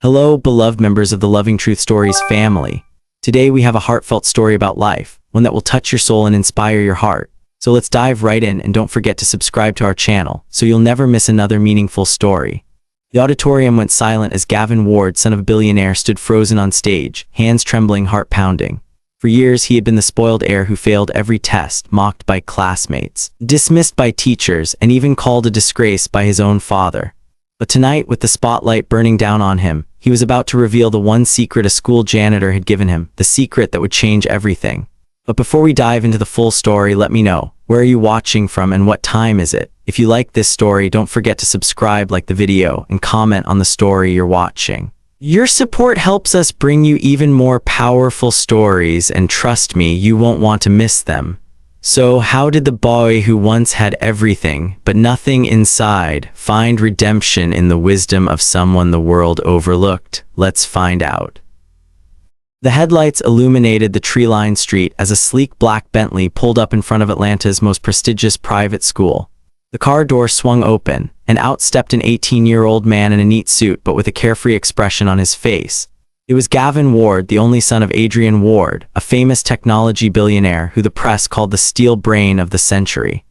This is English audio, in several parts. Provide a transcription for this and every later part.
Hello, beloved members of the Loving Truth Stories family. Today we have a heartfelt story about life, one that will touch your soul and inspire your heart. So let's dive right in, and don't forget to subscribe to our channel so you'll never miss another meaningful story. The auditorium went silent as Gavin Ward, son of a billionaire, stood frozen on stage, hands trembling, heart pounding. For years he had been the spoiled heir who failed every test, mocked by classmates, dismissed by teachers, and even called a disgrace by his own father. But tonight, with the spotlight burning down on him, he was about to reveal the one secret a school janitor had given him, the secret that would change everything. But before we dive into the full story, let me know, where are you watching from and what time is it? If you like this story, don't forget to subscribe, like the video, and comment on the story you're watching. Your support helps us bring you even more powerful stories, and trust me, you won't want to miss them. So how did the boy who once had everything, but nothing inside, find redemption in the wisdom of someone the world overlooked? Let's find out. The headlights illuminated the tree-lined street as a sleek black Bentley pulled up in front of Atlanta's most prestigious private school. The car door swung open, and out stepped an 18-year-old man in a neat suit but with a carefree expression on his face. It was Gavin Ward, the only son of Adrian Ward, a famous technology billionaire who the press called the steel brain of the century.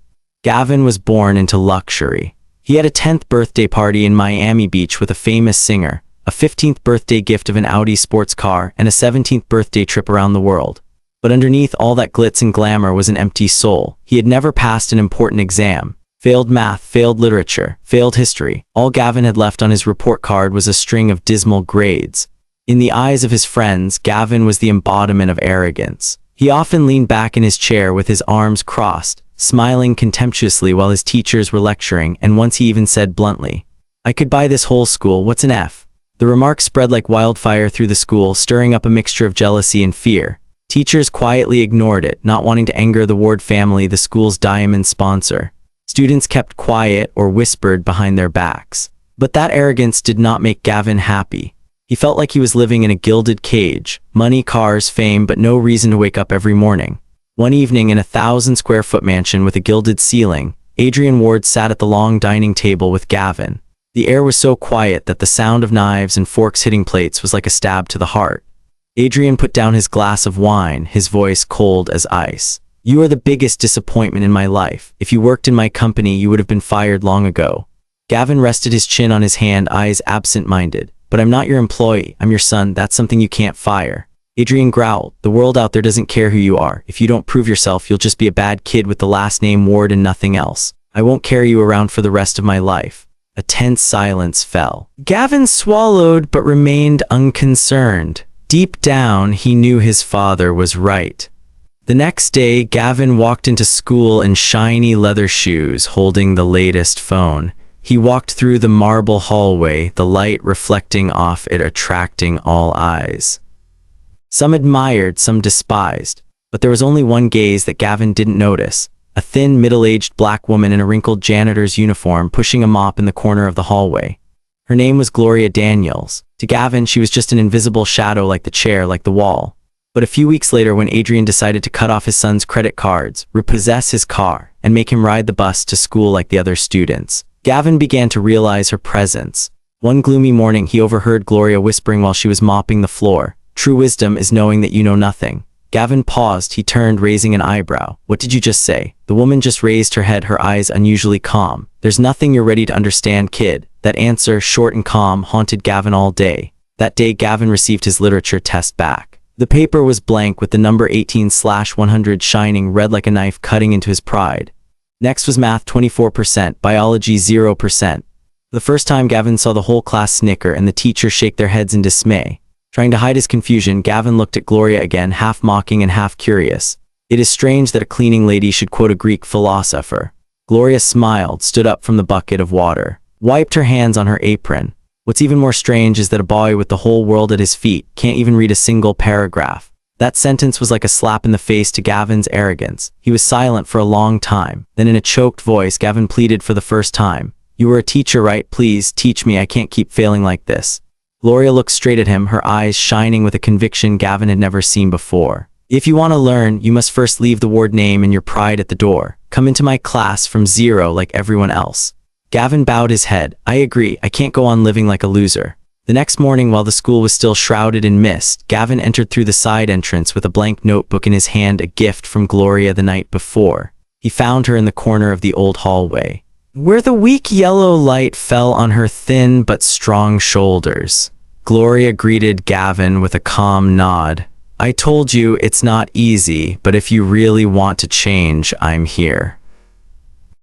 Gavin was born into luxury. He had a 10th birthday party in Miami Beach with a famous singer, a 15th birthday gift of an Audi sports car, and a 17th birthday trip around the world. But underneath all that glitz and glamour was an empty soul. He had never passed an important exam. Failed math, failed literature, failed history. All Gavin had left on his report card was a string of dismal grades. In the eyes of his friends, Gavin was the embodiment of arrogance. He often leaned back in his chair with his arms crossed, smiling contemptuously while his teachers were lecturing, and once he even said bluntly, "I could buy this whole school, what's an F?" The remark spread like wildfire through the school, stirring up a mixture of jealousy and fear. Teachers quietly ignored it, not wanting to anger the Ward family, the school's diamond sponsor. Students kept quiet or whispered behind their backs. But that arrogance did not make Gavin happy. He felt like he was living in a gilded cage, money, cars, fame, but no reason to wake up every morning. One evening in a 1,000-square-foot mansion with a gilded ceiling, Adrian Ward sat at the long dining table with Gavin. The air was so quiet that the sound of knives and forks hitting plates was like a stab to the heart. Adrian put down his glass of wine, his voice cold as ice. "You are the biggest disappointment in my life. If you worked in my company, you would have been fired long ago." Gavin rested his chin on his hand, eyes absent-minded. "But I'm not your employee, I'm your son, that's something you can't fire." Adrian growled, "The world out there doesn't care who you are. If you don't prove yourself, you'll just be a bad kid with the last name Ward and nothing else. I won't carry you around for the rest of my life." A tense silence fell. Gavin swallowed but remained unconcerned. Deep down, he knew his father was right. The next day, Gavin walked into school in shiny leather shoes, holding the latest phone. He walked through the marble hallway, the light reflecting off it, attracting all eyes. Some admired, some despised, but there was only one gaze that Gavin didn't notice. A thin, middle-aged black woman in a wrinkled janitor's uniform pushing a mop in the corner of the hallway. Her name was Gloria Daniels. To Gavin, she was just an invisible shadow, like the chair, like the wall. But a few weeks later, when Adrian decided to cut off his son's credit cards, repossess his car, and make him ride the bus to school like the other students, Gavin began to realize her presence. One gloomy morning, he overheard Gloria whispering while she was mopping the floor, "True wisdom is knowing that you know nothing." Gavin paused, he turned, raising an eyebrow. "What did you just say?" The woman just raised her head, her eyes unusually calm. "There's nothing you're ready to understand, kid." That answer, short and calm, haunted Gavin all day. That day, Gavin received his literature test back. The paper was blank, with the number 18/100 shining red like a knife cutting into his pride. Next was math, 24%, biology, 0%. For the first time, Gavin saw the whole class snicker and the teacher shake their heads in dismay. Trying to hide his confusion, Gavin looked at Gloria again, half mocking and half curious. "It is strange that a cleaning lady should quote a Greek philosopher." Gloria smiled, stood up from the bucket of water, wiped her hands on her apron. "What's even more strange is that a boy with the whole world at his feet can't even read a single paragraph." That sentence was like a slap in the face to Gavin's arrogance. He was silent for a long time. Then in a choked voice, Gavin pleaded for the first time, "You were a teacher, right? Please, teach me. I can't keep failing like this." Gloria looked straight at him, her eyes shining with a conviction Gavin had never seen before. "If you want to learn, you must first leave the Ward name and your pride at the door. Come into my class from zero like everyone else." Gavin bowed his head. "I agree. I can't go on living like a loser." The next morning, while the school was still shrouded in mist, Gavin entered through the side entrance with a blank notebook in his hand, a gift from Gloria the night before. He found her in the corner of the old hallway, where the weak yellow light fell on her thin but strong shoulders. Gloria greeted Gavin with a calm nod. "I told you it's not easy, but if you really want to change, I'm here."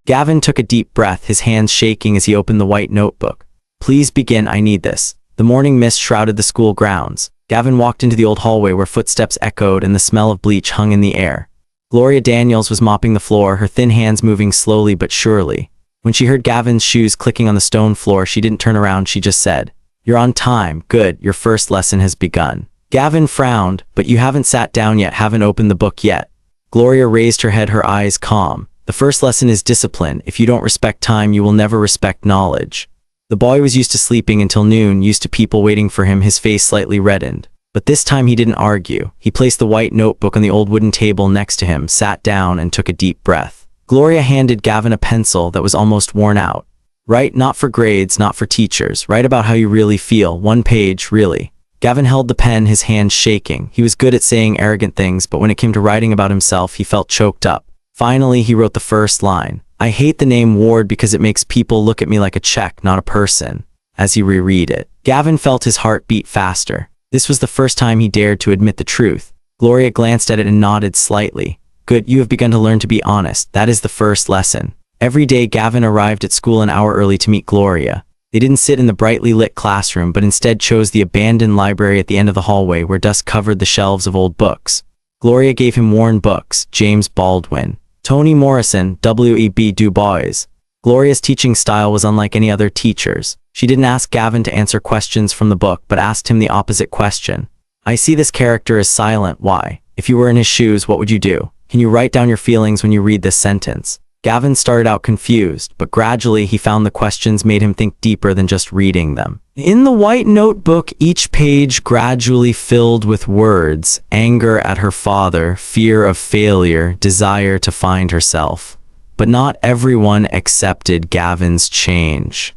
Gavin took a deep breath, his hands shaking as he opened the white notebook. "Please begin, I need this." The morning mist shrouded the school grounds. Gavin walked into the old hallway where footsteps echoed and the smell of bleach hung in the air. Gloria Daniels was mopping the floor, her thin hands moving slowly but surely. When she heard Gavin's shoes clicking on the stone floor, she didn't turn around, she just said, "You're on time, good, your first lesson has begun." Gavin frowned, "But you haven't sat down yet, haven't opened the book yet." Gloria raised her head, her eyes calm. "The first lesson is discipline. If you don't respect time, you will never respect knowledge." The boy was used to sleeping until noon, used to people waiting for him, his face slightly reddened. But this time he didn't argue. He placed the white notebook on the old wooden table next to him, sat down, and took a deep breath. Gloria handed Gavin a pencil that was almost worn out. "Write not for grades, not for teachers. Write about how you really feel. One page, really." Gavin held the pen, his hands shaking. He was good at saying arrogant things, but when it came to writing about himself, he felt choked up. Finally, he wrote the first line. "I hate the name Ward because it makes people look at me like a check, not a person." As he reread it, Gavin felt his heart beat faster. This was the first time he dared to admit the truth. Gloria glanced at it and nodded slightly. "Good, you have begun to learn to be honest. That is the first lesson." Every day, Gavin arrived at school an hour early to meet Gloria. They didn't sit in the brightly lit classroom, but instead chose the abandoned library at the end of the hallway where dust covered the shelves of old books. Gloria gave him worn books, James Baldwin, Toni Morrison, W.E.B. Du Bois. Gloria's teaching style was unlike any other teacher's. She didn't ask Gavin to answer questions from the book, but asked him the opposite question. "I see this character as silent. Why? If you were in his shoes, what would you do? Can you write down your feelings when you read this sentence?" Gavin started out confused, but gradually he found the questions made him think deeper than just reading them. In the white notebook, each page gradually filled with words: anger at her father, fear of failure, desire to find herself. But not everyone accepted Gavin's change.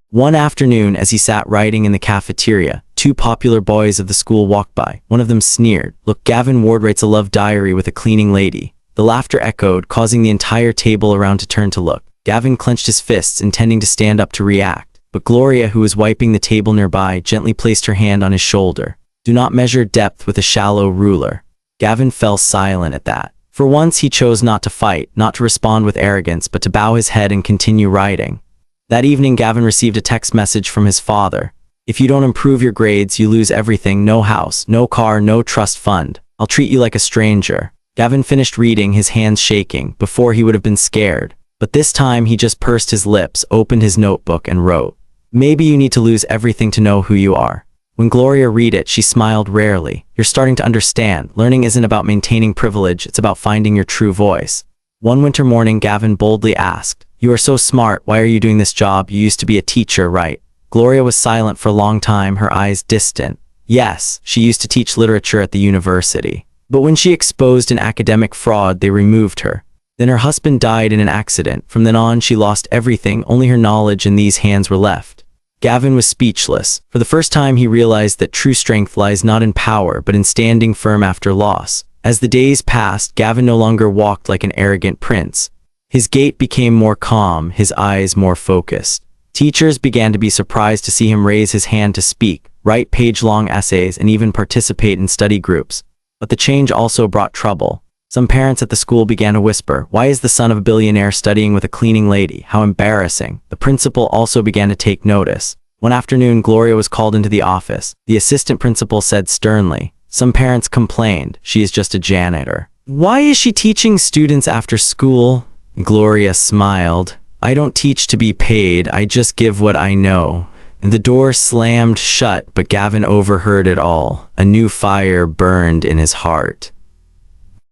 One afternoon, as he sat writing in the cafeteria, two popular boys of the school walked by. One of them sneered, "Look, Gavin Ward writes a love diary with a cleaning lady." The laughter echoed, causing the entire table around to turn to look. Gavin clenched his fists, intending to stand up to react. But Gloria, who was wiping the table nearby, gently placed her hand on his shoulder. "Do not measure depth with a shallow ruler." Gavin fell silent at that. For once, he chose not to fight, not to respond with arrogance, but to bow his head and continue writing. That evening, Gavin received a text message from his father. "If you don't improve your grades, you lose everything. No house, no car, no trust fund. I'll treat you like a stranger." Gavin finished reading, his hands shaking. Before, he would have been scared. But this time, he just pursed his lips, opened his notebook, and wrote, "Maybe you need to lose everything to know who you are." When Gloria read it, she smiled rarely. "You're starting to understand. Learning isn't about maintaining privilege, it's about finding your true voice." One winter morning, Gavin boldly asked, "You are so smart, why are you doing this job? You used to be a teacher, right?" Gloria was silent for a long time, her eyes distant. "Yes, she used to teach literature at the university. But when she exposed an academic fraud, they removed her. Then her husband died in an accident. From then on, she lost everything, only her knowledge and these hands were left." Gavin was speechless. For the first time, he realized that true strength lies not in power, but in standing firm after loss. As the days passed, Gavin no longer walked like an arrogant prince. His gait became more calm, his eyes more focused. Teachers began to be surprised to see him raise his hand to speak, write page-long essays, and even participate in study groups. But the change also brought trouble. Some parents at the school began to whisper, "Why is the son of a billionaire studying with a cleaning lady? How embarrassing." The principal also began to take notice. One afternoon, Gloria was called into the office. The assistant principal said sternly, "Some parents complained. She is just a janitor. Why is she teaching students after school?" Gloria smiled. "I don't teach to be paid. I just give what I know." The door slammed shut, but Gavin overheard it all. A new fire burned in his heart.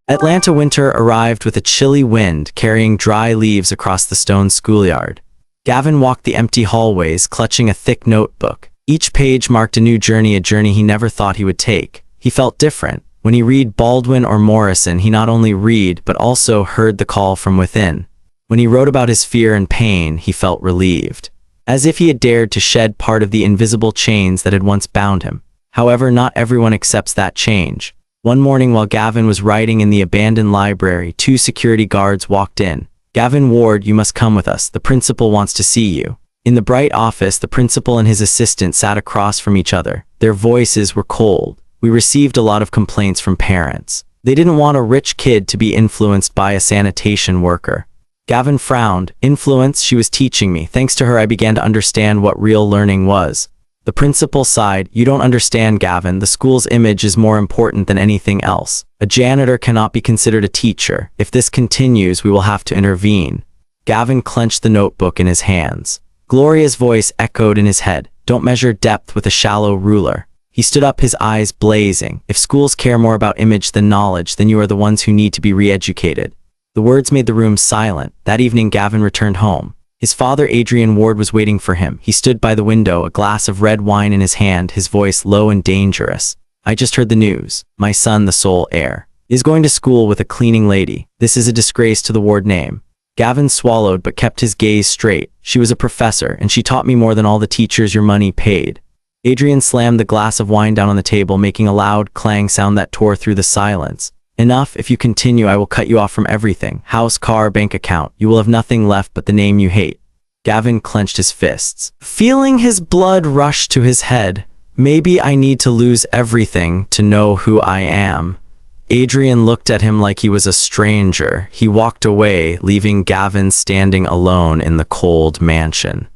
Atlanta winter arrived with a chilly wind, carrying dry leaves across the stone schoolyard. Gavin walked the empty hallways, clutching a thick notebook. Each page marked a new journey, a journey he never thought he would take. He felt different. When he read Baldwin or Morrison, he not only read, but also heard the call from within. When he wrote about his fear and pain, he felt relieved. as if he had dared to shed part of the invisible chains that had once bound him. However, not everyone accepts that change. One morning while Gavin was writing in the abandoned library, 2 security guards walked in. "Gavin Ward, you must come with us. The principal wants to see you." In the bright office, the principal and his assistant sat across from each other. Their voices were cold. "We received a lot of complaints from parents. They didn't want a rich kid to be influenced by a sanitation worker." Gavin frowned. "Influence? She was teaching me. Thanks to her, I began to understand what real learning was." The principal sighed. "You don't understand, Gavin. The school's image is more important than anything else. A janitor cannot be considered a teacher. If this continues, we will have to intervene." Gavin clenched the notebook in his hands. Gloria's voice echoed in his head. "Don't measure depth with a shallow ruler." He stood up, his eyes blazing. "If schools care more about image than knowledge, then you are the ones who need to be re-educated." The words made the room silent. That evening, Gavin returned home. His father, Adrian Ward, was waiting for him. He stood by the window, a glass of red wine in his hand, his voice low and dangerous. "I just heard the news. My son, the sole heir, is going to school with a cleaning lady. This is a disgrace to the Ward name." Gavin swallowed but kept his gaze straight. "She was a professor, and she taught me more than all the teachers your money paid." Adrian slammed the glass of wine down on the table, making a loud clang sound that tore through the silence. "Enough. If you continue, I will cut you off from everything. House, car, bank account. You will have nothing left but the name you hate." Gavin clenched his fists, feeling his blood rush to his head. "Maybe I need to lose everything to know who I am." Adrian looked at him like he was a stranger. He walked away, leaving Gavin standing alone in the cold mansion.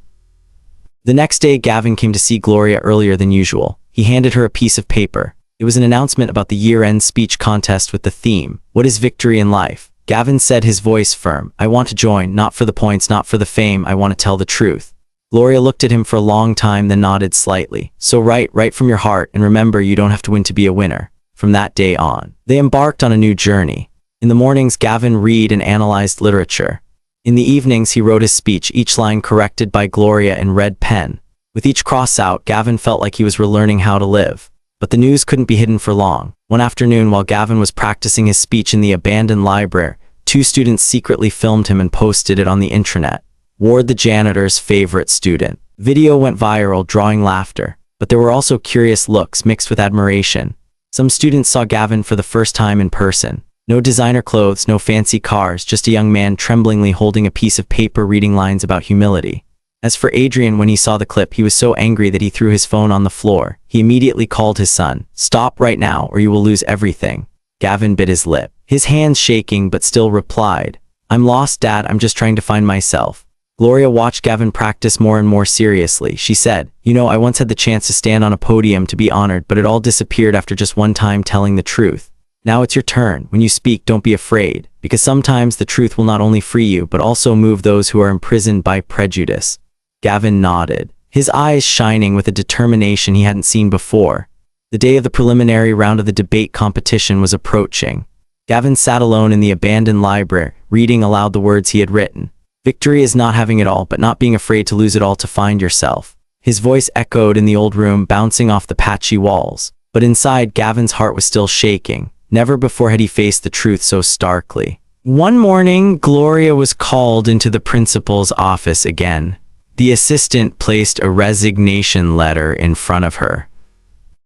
The next day, Gavin came to see Gloria earlier than usual. He handed her a piece of paper. It was an announcement about the year-end speech contest with the theme, "What is victory in life?" Gavin said, his voice firm. "I want to join, not for the points, not for the fame. I want to tell the truth." Gloria looked at him for a long time, then nodded slightly. "So write from your heart, and remember, you don't have to win to be a winner." From that day on, they embarked on a new journey. In the mornings, Gavin read and analyzed literature. In the evenings, he wrote his speech, each line corrected by Gloria in red pen. With each cross out, Gavin felt like he was relearning how to live. But the news couldn't be hidden for long. One afternoon, while Gavin was practicing his speech in the abandoned library, 2 students secretly filmed him and posted it on the intranet. Ward, the janitor's favorite student. Video went viral, drawing laughter. But there were also curious looks mixed with admiration. Some students saw Gavin for the first time in person. No designer clothes, no fancy cars, just a young man tremblingly holding a piece of paper reading lines about humility. As for Adrian, when he saw the clip, he was so angry that he threw his phone on the floor. He immediately called his son. "Stop right now, or you will lose everything." Gavin bit his lip, his hands shaking, but still replied, "I'm lost, Dad. I'm just trying to find myself." Gloria watched Gavin practice more and more seriously. She said, "You know, I once had the chance to stand on a podium to be honored, but it all disappeared after just one time telling the truth. Now it's your turn. When you speak, don't be afraid, because sometimes the truth will not only free you, but also move those who are imprisoned by prejudice." Gavin nodded, his eyes shining with a determination he hadn't seen before. The day of the preliminary round of the debate competition was approaching. Gavin sat alone in the abandoned library, reading aloud the words he had written. "Victory is not having it all, but not being afraid to lose it all to find yourself." His voice echoed in the old room, bouncing off the patchy walls. But inside, Gavin's heart was still shaking. Never before had he faced the truth so starkly. One morning, Gloria was called into the principal's office again. The assistant placed a resignation letter in front of her.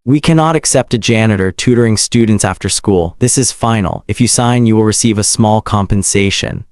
"We cannot accept a janitor tutoring students after school. This is final. If you sign, you will receive a small compensation."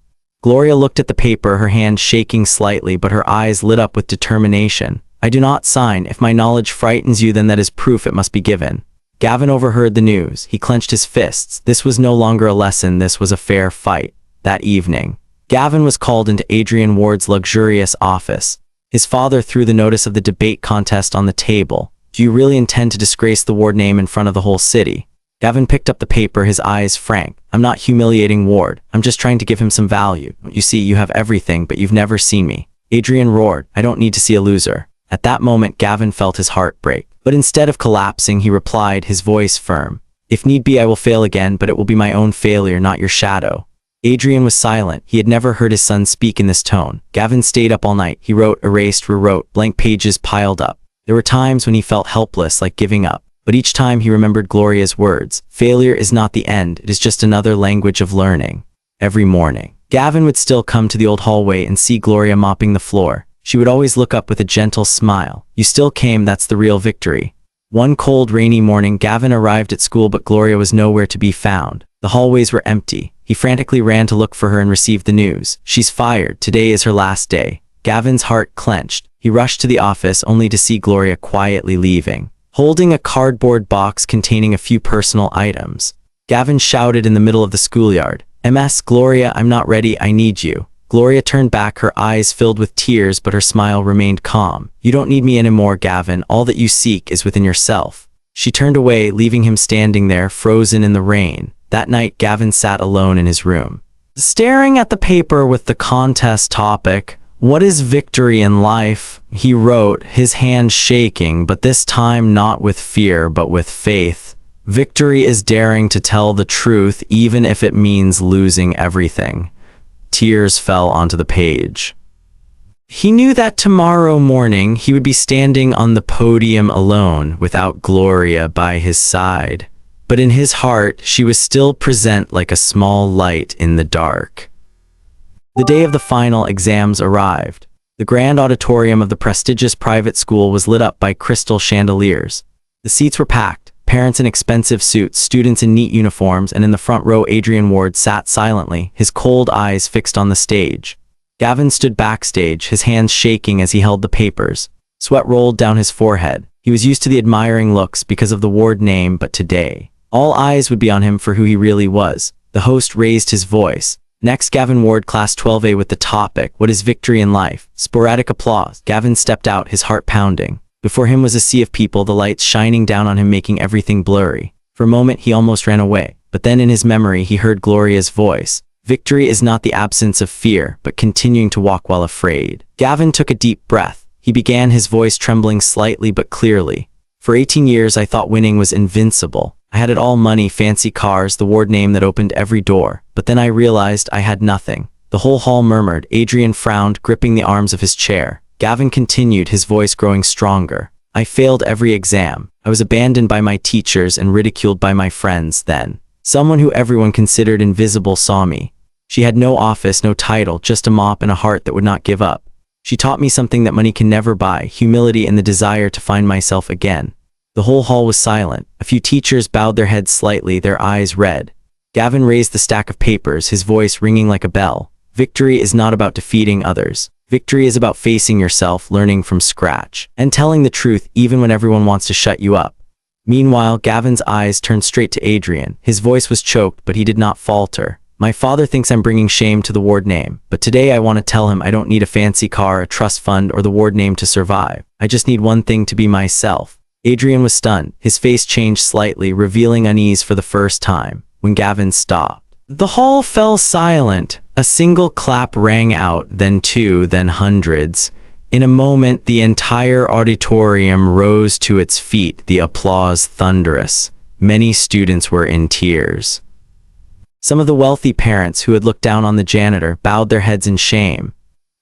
Gloria looked at the paper, her hand shaking slightly, but her eyes lit up with determination. "I do not sign. If my knowledge frightens you, then that is proof it must be given." Gavin overheard the news. He clenched his fists. This was no longer a lesson. This was a fair fight. That evening, Gavin was called into Adrian Ward's luxurious office. His father threw the notice of the debate contest on the table. "Do you really intend to disgrace the Ward name in front of the whole city?" Gavin picked up the paper, his eyes frank. "I'm not humiliating Ward. I'm just trying to give him some value. You see, you have everything, but you've never seen me." Adrian roared, "I don't need to see a loser." At that moment, Gavin felt his heart break. But instead of collapsing, he replied, his voice firm, "If need be, I will fail again, but it will be my own failure, not your shadow." Adrian was silent. He had never heard his son speak in this tone. Gavin stayed up all night. He wrote, erased, rewrote, blank pages piled up. There were times when he felt helpless, like giving up. But each time he remembered Gloria's words, "Failure is not the end, it is just another language of learning." Every morning, Gavin would still come to the old hallway and see Gloria mopping the floor. She would always look up with a gentle smile. You still came, that's the real victory. One cold, rainy morning, Gavin arrived at school, but Gloria was nowhere to be found. The hallways were empty. He frantically ran to look for her and received the news. She's fired. Today is her last day. Gavin's heart clenched. He rushed to the office only to see Gloria quietly leaving, holding a cardboard box containing a few personal items. Gavin shouted in the middle of the schoolyard, "MS, Gloria, I'm not ready, I need you." Gloria turned back, her eyes filled with tears, but her smile remained calm. "You don't need me anymore, Gavin. All that you seek is within yourself." She turned away, leaving him standing there, frozen in the rain. That night, Gavin sat alone in his room, staring at the paper with the contest topic. "What is victory in life?" he wrote, his hand shaking, but this time not with fear, but with faith. "Victory is daring to tell the truth, even if it means losing everything." Tears fell onto the page. He knew that tomorrow morning he would be standing on the podium alone, without Gloria by his side. But in his heart, she was still present like a small light in the dark. The day of the final exams arrived. The grand auditorium of the prestigious private school was lit up by crystal chandeliers. The seats were packed, parents in expensive suits, students in neat uniforms, and in the front row Adrian Ward sat silently, his cold eyes fixed on the stage. Gavin stood backstage, his hands shaking as he held the papers. Sweat rolled down his forehead. He was used to the admiring looks because of the Ward name, but today, all eyes would be on him for who he really was. The host raised his voice. "Next, Gavin Ward, Class 12A, with the topic, what is victory in life?" Sporadic applause. Gavin stepped out, his heart pounding. Before him was a sea of people, the lights shining down on him, making everything blurry. For a moment, he almost ran away. But then in his memory, he heard Gloria's voice. "Victory is not the absence of fear, but continuing to walk while afraid." Gavin took a deep breath. He began, his voice trembling slightly but clearly. "For 18 years, I thought winning was invincible. I had it all: money, fancy cars, the Ward name that opened every door. But then I realized I had nothing." The whole hall murmured. Adrian frowned, gripping the arms of his chair. Gavin continued, his voice growing stronger. "I failed every exam. I was abandoned by my teachers and ridiculed by my friends. Then, someone who everyone considered invisible saw me. She had no office, no title, just a mop and a heart that would not give up. She taught me something that money can never buy: humility and the desire to find myself again." The whole hall was silent. A few teachers bowed their heads slightly, their eyes red. Gavin raised the stack of papers, his voice ringing like a bell. "Victory is not about defeating others. Victory is about facing yourself, learning from scratch, and telling the truth even when everyone wants to shut you up." Meanwhile, Gavin's eyes turned straight to Adrian. His voice was choked, but he did not falter. "My father thinks I'm bringing shame to the Ward name, but today I want to tell him I don't need a fancy car, a trust fund, or the Ward name to survive. I just need one thing: to be myself." Adrian was stunned. His face changed slightly, revealing unease for the first time. When Gavin stopped, the hall fell silent. A single clap rang out, then two, then hundreds. In a moment, the entire auditorium rose to its feet, the applause thunderous. Many students were in tears. Some of the wealthy parents who had looked down on the janitor bowed their heads in shame.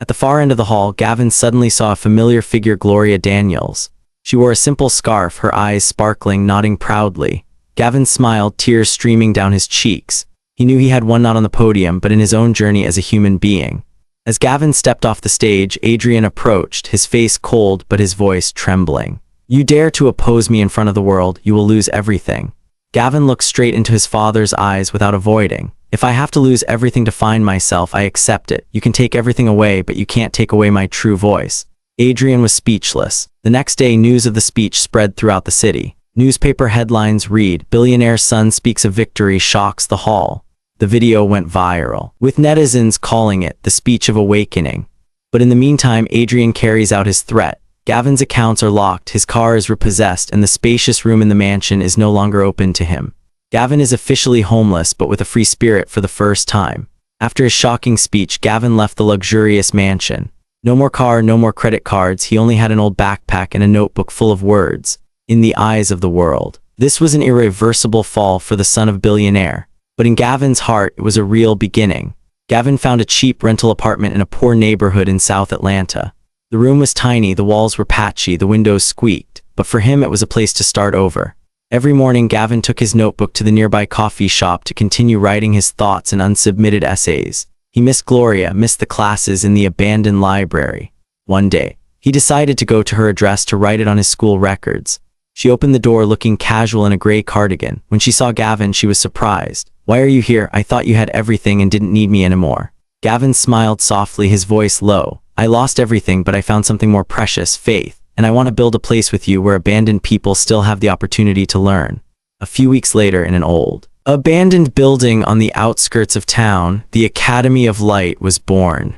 At the far end of the hall, Gavin suddenly saw a familiar figure: Gloria Daniels. She wore a simple scarf, her eyes sparkling, nodding proudly. Gavin smiled, tears streaming down his cheeks. He knew he had one not on the podium, but in his own journey as a human being. As Gavin stepped off the stage, Adrian approached, his face cold but his voice trembling. "You dare to oppose me in front of the world, you will lose everything." Gavin looked straight into his father's eyes without avoiding. "If I have to lose everything to find myself, I accept it. You can take everything away, but you can't take away my true voice." Adrian was speechless. The next day, news of the speech spread throughout the city. Newspaper headlines read, "Billionaire son speaks of victory, shocks the hall." The video went viral, with netizens calling it the speech of awakening. But in the meantime, Adrian carries out his threat. Gavin's accounts are locked, his car is repossessed, and the spacious room in the mansion is no longer open to him. Gavin is officially homeless, but with a free spirit for the first time. After his shocking speech, Gavin left the luxurious mansion. No more car, no more credit cards. He only had an old backpack and a notebook full of words. In the eyes of the world, this was an irreversible fall for the son of Billionaire. But in Gavin's heart, it was a real beginning. Gavin found a cheap rental apartment in a poor neighborhood in South Atlanta. The room was tiny, the walls were patchy, the windows squeaked, but for him it was a place to start over. Every morning, Gavin took his notebook to the nearby coffee shop to continue writing his thoughts and unsubmitted essays. He missed Gloria, missed the classes in the abandoned library. One day, he decided to go to her address to write it on his school records. She opened the door looking casual in a gray cardigan. When she saw Gavin, she was surprised. "Why are you here? I thought you had everything and didn't need me anymore." Gavin smiled softly, his voice low. "I lost everything, but I found something more precious, faith. And I want to build a place with you where abandoned people still have the opportunity to learn." A few weeks later, in an old, abandoned building on the outskirts of town, the Academy of Light was born.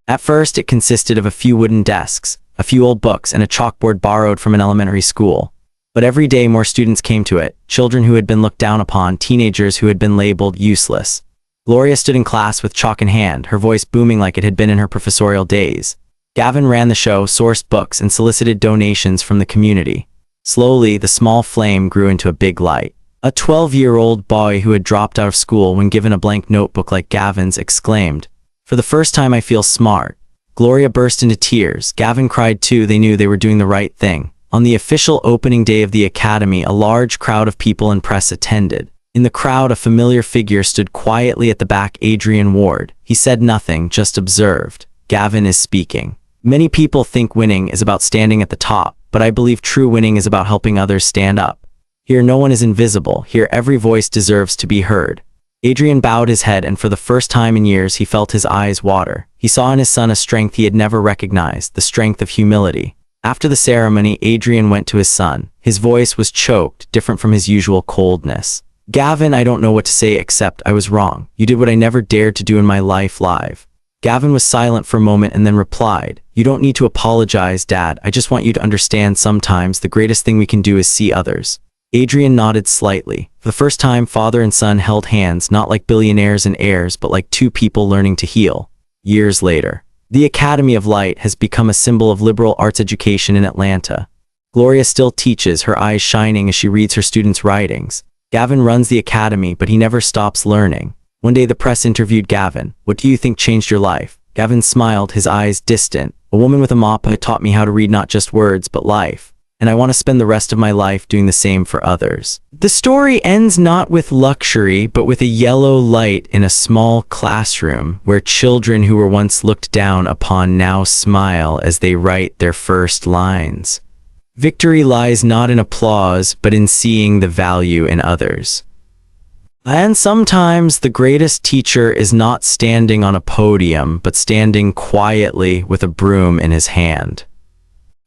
At first, it consisted of a few wooden desks, a few old books, and a chalkboard borrowed from an elementary school. But every day more students came to it, children who had been looked down upon, teenagers who had been labeled useless. Gloria stood in class with chalk in hand, her voice booming like it had been in her professorial days. Gavin ran the show, sourced books, and solicited donations from the community. Slowly, the small flame grew into a big light. A 12-year-old boy who had dropped out of school when given a blank notebook like Gavin's exclaimed, "For the first time I feel smart." Gloria burst into tears. Gavin cried too. They knew they were doing the right thing. On the official opening day of the academy, a large crowd of people and press attended. In the crowd, a familiar figure stood quietly at the back, Adrian Ward. He said nothing, just observed. "Gavin is speaking. Many people think winning is about standing at the top, but I believe true winning is about helping others stand up. Here no one is invisible. Here every voice deserves to be heard." Adrian bowed his head, and for the first time in years he felt his eyes water. He saw in his son a strength he had never recognized, the strength of humility. After the ceremony, Adrian went to his son. His voice was choked, different from his usual coldness. "Gavin, I don't know what to say except I was wrong. You did what I never dared to do in my life live." Gavin was silent for a moment and then replied, "You don't need to apologize, Dad. I just want you to understand sometimes the greatest thing we can do is see others." Adrian nodded slightly. For the first time, father and son held hands, not like billionaires and heirs, but like two people learning to heal. Years later, the Academy of Light has become a symbol of liberal arts education in Atlanta. Gloria still teaches, her eyes shining as she reads her students' writings. Gavin runs the academy, but he never stops learning. One day the press interviewed Gavin. "What do you think changed your life?" Gavin smiled, his eyes distant. "A woman with a mop taught me how to read not just words, but life. And I want to spend the rest of my life doing the same for others." The story ends not with luxury, but with a yellow light in a small classroom where children who were once looked down upon now smile as they write their first lines. Victory lies not in applause, but in seeing the value in others. And sometimes the greatest teacher is not standing on a podium, but standing quietly with a broom in his hand.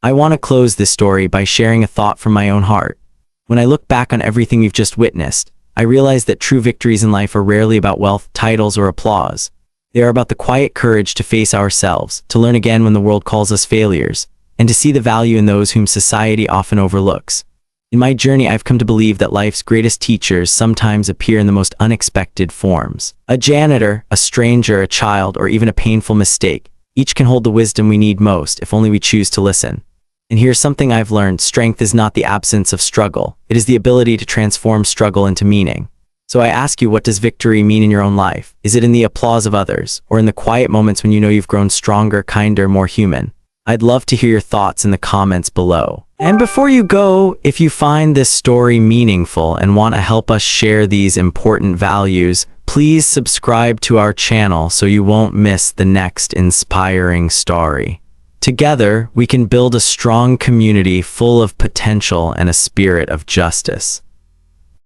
I want to close this story by sharing a thought from my own heart. When I look back on everything we've just witnessed, I realize that true victories in life are rarely about wealth, titles, or applause. They are about the quiet courage to face ourselves, to learn again when the world calls us failures, and to see the value in those whom society often overlooks. In my journey, I've come to believe that life's greatest teachers sometimes appear in the most unexpected forms. A janitor, a stranger, a child, or even a painful mistake. Each can hold the wisdom we need most if only we choose to listen. And here's something I've learned: strength is not the absence of struggle. It is the ability to transform struggle into meaning. So I ask you, what does victory mean in your own life? Is it in the applause of others, or in the quiet moments when you know you've grown stronger, kinder, more human? I'd love to hear your thoughts in the comments below. And before you go, if you find this story meaningful and want to help us share these important values, please subscribe to our channel so you won't miss the next inspiring story. Together, we can build a strong community full of potential and a spirit of justice.